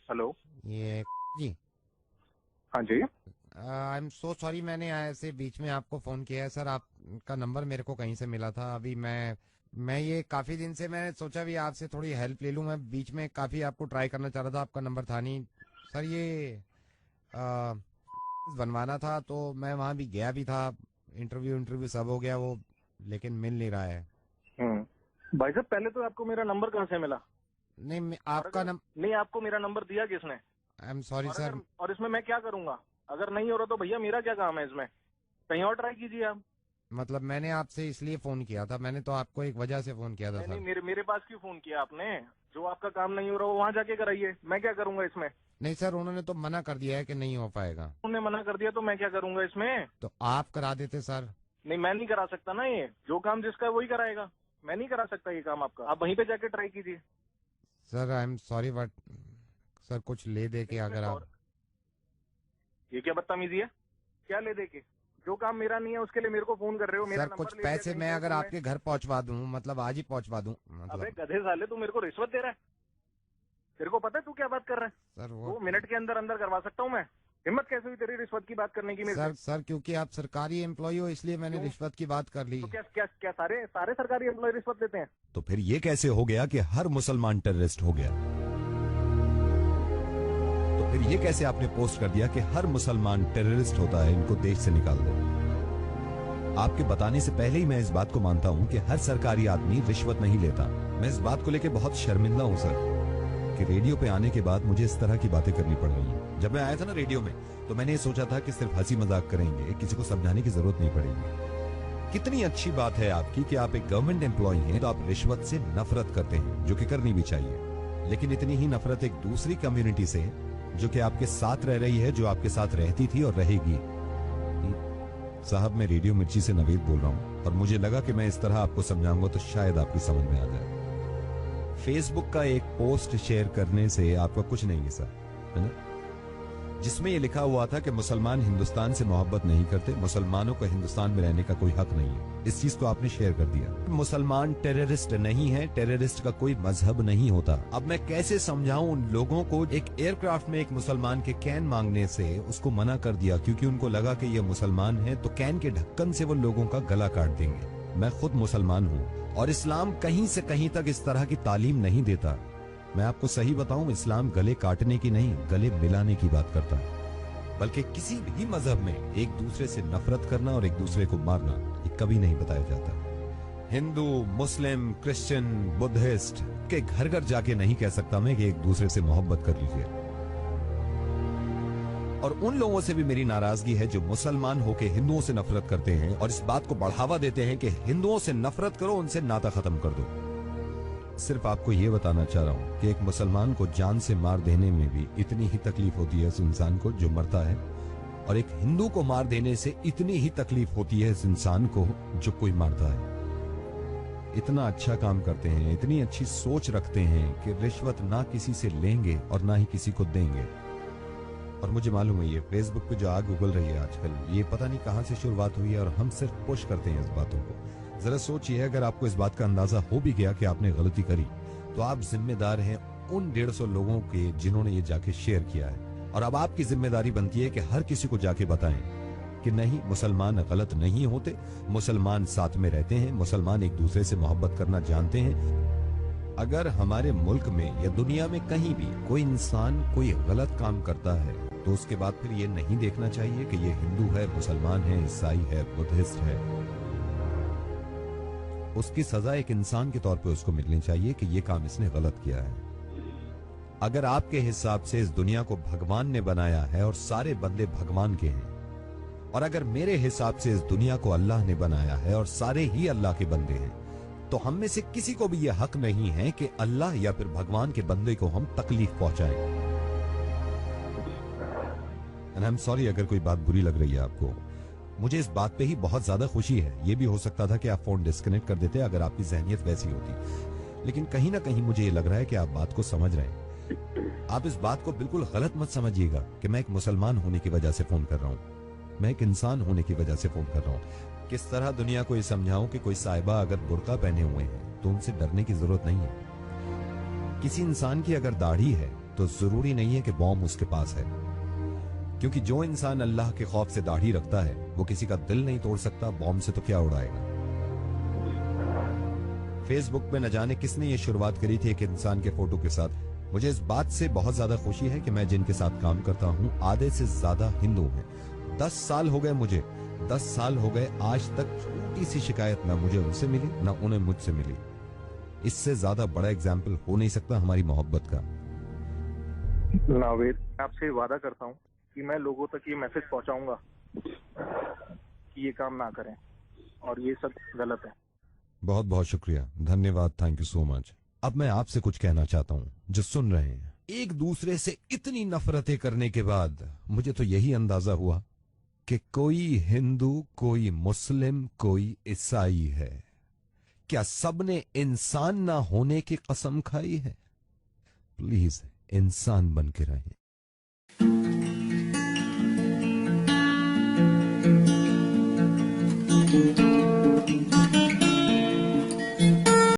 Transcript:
Hello. ये जी। हाँ जी। I am so sorry, मैंने ऐसे बीच में आपको फोन किया है सर। आपका नंबर मेरे को कहीं से मिला था। अभी मैं ये काफी दिन से मैंने सोचा भी आपसे थोड़ी हेल्प ले लूं। मैं बीच में काफी आपको ट्राई करना चाह रहा था, आपका नंबर था नहीं सर। ये आ, बनवाना था तो मैं वहां भी गया भी था। इंटरव्यू इंटरव्यू सब हो गया वो, लेकिन मिल नहीं रहा है। भाई साहब, पहले तो आपको मेरा नंबर कहाँ से मिला? नहीं और आपका अगर नहीं, आपको मेरा नंबर दिया किसने? आई एम सॉरी और सर। अगर और इसमें मैं क्या करूंगा? अगर नहीं हो रहा तो भैया मेरा क्या काम है इसमें? कहीं और ट्राई कीजिए आप। मतलब मैंने आपसे इसलिए फोन किया था, मैंने तो आपको एक वजह से फोन किया था नहीं नहीं, सर। मेरे मेरे पास क्यों फोन किया आपने? जो आपका काम नहीं हो रहा वो वहां जाके कराइए, मैं क्या करूंगा इसमें? नहीं सर, उन्होंने तो मना कर दिया है कि नहीं हो पाएगा। उन्होंने मना कर दिया तो मैं क्या करूंगा इसमें? तो आप करा देते सर। नहीं, मैं नहीं करा सकता ना। ये जो काम जिसका है वही कराएगा। मैं नहीं करा सकता ये काम आपका। आप वहीं पे जाके ट्राई कीजिए। Sir I am sorry but sir कुछ ले दे के इसमें अगर आप। सॉरी? ये क्या बदतमीजी है? क्या ले दे के? जो काम मेरा नहीं है उसके लिए मेरे को फोन कर रहे हो? मेरा सर कुछ नंबर ले लिया पैसे कहीं मैं से अगर तुमने? आपके घर पहुंचवा दूं, मतलब आज ही पहुंचवा दूं अबे मतलब। गधे साले, तू मेरे को रिश्वत दे रहा है? तेरे को पता है तू क्या बात कर रहा है? सर वो 2 मिनट के अंदर अंदर करवा सकता हूँ मैं। हिम्मत कैसे हुई तेरी रिश्वत की बात करने की मेरे से? सर क्योंकि आप सरकारी एम्प्लॉय हो इसलिए मैंने क्यों? रिश्वत की बात कर ली। तो क्या क्या क्या सारे सारे सरकारी एम्प्लॉय रिश्वत लेते हैं? तो फिर ये कैसे हो गया कि हर मुसलमान टेररिस्ट हो गया? तो फिर ये कैसे आपने पोस्ट कर दिया कि हर मुसलमान टेररिस्ट होता है, इनको देश से निकाल दो? आपके बताने से पहले ही मैं इस बात को मानता हूं कि हर सरकारी आदमी रिश्वत नहीं लेता। मैं इस बात को लेकर बहुत शर्मिंदा हूं सर, कि रेडियो पे आने के बाद मुझे इस तरह की बातें करनी पड़ रही हैं। जब मैं आया था ना रेडियो में, तो मैंने ये सोचा था कि सिर्फ हंसी मजाक करेंगे, किसी को समझाने की जरूरत नहीं पड़ेगी। कितनी अच्छी बात है आपकी कि आप एक गवर्नमेंट एम्प्लॉय हैं तो आप रिश्वत से नफरत करते हैं, जो कि करनी भी चाहिए। लेकिन इतनी ही नफरत एक दूसरी कम्युनिटी से, जो कि आपके साथ रह रही है, जो आपके साथ रहती थी और रहेगी। साहब, मैं रेडियो मिर्ची से नवीद बोल रहा हूं, और मुझे लगा कि मैं इस तरह आपको समझाऊंगा तो शायद आपकी समझ में आ जाए। फेसबुक का एक पोस्ट शेयर करने से आपका कुछ नहीं है सर, है ना, जिसमें यह लिखा हुआ था कि मुसलमान हिंदुस्तान से मोहब्बत नहीं करते, मुसलमानों को हिंदुस्तान में रहने का कोई हक नहीं है। इस चीज को आपने शेयर कर दिया। मुसलमान टेररिस्ट नहीं है, टेररिस्ट का कोई मजहब नहीं होता। अब मैं कैसे समझाऊं उन लोगों को? एक एयरक्राफ्ट में एक मुसलमान के कैन मांगने से उसको मना कर दिया, क्योंकि उनको लगा कि ये मुसलमान है, तो कैन के ढक्कन से वो लोगों का गला काट देंगे। मैं खुद मुसलमान हूँ, और इस्लाम कहीं से कहीं तक इस तरह की तालीम नहीं देता। मैं आपको सही बताऊं, इस्लाम गले काटने की नहीं, गले मिलाने की बात करता है। बल्कि किसी भी मजहब में एक दूसरे से नफरत करना और एक दूसरे को मारना, ये कभी नहीं बताया जाता। हिंदू, मुस्लिम, क्रिश्चियन, बुद्धिस्ट के घर घर जाके नहीं कह सकता मैं कि एक दूसरे से मोहब्बत कर लीजिए। और उन लोगों से भी मेरी नाराजगी है जो मुसलमान होके हिंदुओं से नफरत करते हैं और इस बात को बढ़ावा देते हैं कि हिंदुओं से नफरत करो, उनसे नाता खत्म कर दो। सिर्फ आपको यह बताना चाह रहा हूं कि एक मुसलमान को जान से मार देने में भी इतनी ही तकलीफ होती है उस इंसान को जो मरता है, और एक हिंदू को मार देने से इतनी ही तकलीफ होती है इस इंसान को जो कोई मारता है। इतना अच्छा काम करते हैं, इतनी अच्छी सोच रखते हैं कि रिश्वत ना किसी से लेंगे और ना ही किसी को देंगे। और मुझे मालूम है ये फेसबुक पे जो आग उगल रही है आजकल, ये पता नहीं कहां से शुरुआत हुई है, और हम सिर्फ पुश करते हैं इस बातों को। जरा सोचिए, अगर आपको इस बात का अंदाजा हो भी गया कि आपने गलती करी, तो आप जिम्मेदार हैं उन 150 लोगों के जिन्होंने ये जाके शेयर किया है। और अब आपकी जिम्मेदारी बनती है कि हर किसी को जाके बताएं कि नहीं, मुसलमान गलत नहीं होते, मुसलमान साथ में रहते हैं, मुसलमान एक दूसरे से मोहब्बत करना जानते हैं। अगर हमारे मुल्क में या दुनिया में कहीं भी कोई इंसान कोई गलत काम करता है, तो उसके बाद फिर ये नहीं देखना चाहिए कि ये हिंदू है, मुसलमान है, ईसाई है, बुद्धिस्ट है। उसकी सजा एक इंसान के तौर पे उसको मिलनी चाहिए कि ये काम इसने गलत किया है। अगर आपके हिसाब से इस दुनिया को भगवान ने बनाया है और सारे बंदे भगवान के हैं, और अगर मेरे हिसाब से इस दुनिया को अल्लाह ने बनाया है और सारे ही अल्लाह के बंदे हैं, तो हम में से किसी को भी यह हक नहीं है कि अल्लाह या फिर भगवान के बंदे को हम तकलीफ पहुंचाएं। एंड आई एम सॉरी अगर कोई बात बुरी लग रही है आपको। मुझे इस बात पे ही बहुत ज्यादा खुशी है। ये भी हो सकता था कि आप फोन डिस्कनेक्ट कर देते अगर आपकी जहनियत वैसी होती, लेकिन कहीं ना कहीं मुझे ये लग रहा है कि आप बात को समझ रहे हैं। आप इस बात को बिल्कुल गलत मत समझिएगा कि मैं एक मुसलमान होने की वजह से फोन कर रहा हूं। मैं एक इंसान होने की वजह से फोन कर रहा हूं। किस तरह दुनिया को ये समझाऊं कि कोई साहिबा अगर बुर्का पहने हुए हैं तो उनसे डरने की जरूरत नहीं है। किसी इंसान की अगर दाढ़ी है तो जरूरी नहीं है कि बॉम्ब उसके पास है, क्योंकि जो इंसान अल्लाह के खौफ से दाढ़ी रखता है वो किसी का दिल नहीं तोड़ सकता, बॉम्ब से तो क्या उड़ाएगा। फेसबुक पे न जाने किसने ये शुरुआत करी थी एक इंसान के फोटो के साथ। मुझे इस बात से बहुत ज्यादा खुशी है कि मैं जिनके साथ काम करता हूँ आधे से ज्यादा हिंदू हैं। 10 साल हो गए मुझे, 10 साल हो गए, आज तक छोटी सी शिकायत ना मुझे उनसे मिली ना उन्हें मुझसे मिली। इससे ज्यादा बड़ा एग्जाम्पल हो नहीं सकता हमारी मोहब्बत का। नावेद, आपसे वादा करता हूँ कि मैं लोगों तक ये मैसेज पहुंचाऊंगा कि ये काम ना करें और ये सब गलत है। बहुत बहुत शुक्रिया, धन्यवाद, थैंक यू सो मच। अब मैं आपसे कुछ कहना चाहता हूँ जो सुन रहे हैं। एक दूसरे से इतनी नफरतें करने के बाद मुझे तो यही अंदाजा हुआ कि कोई हिंदू, कोई मुस्लिम, कोई ईसाई है। क्या सबने इंसान ना होने की कसम खाई है? प्लीज इंसान बन के रहें।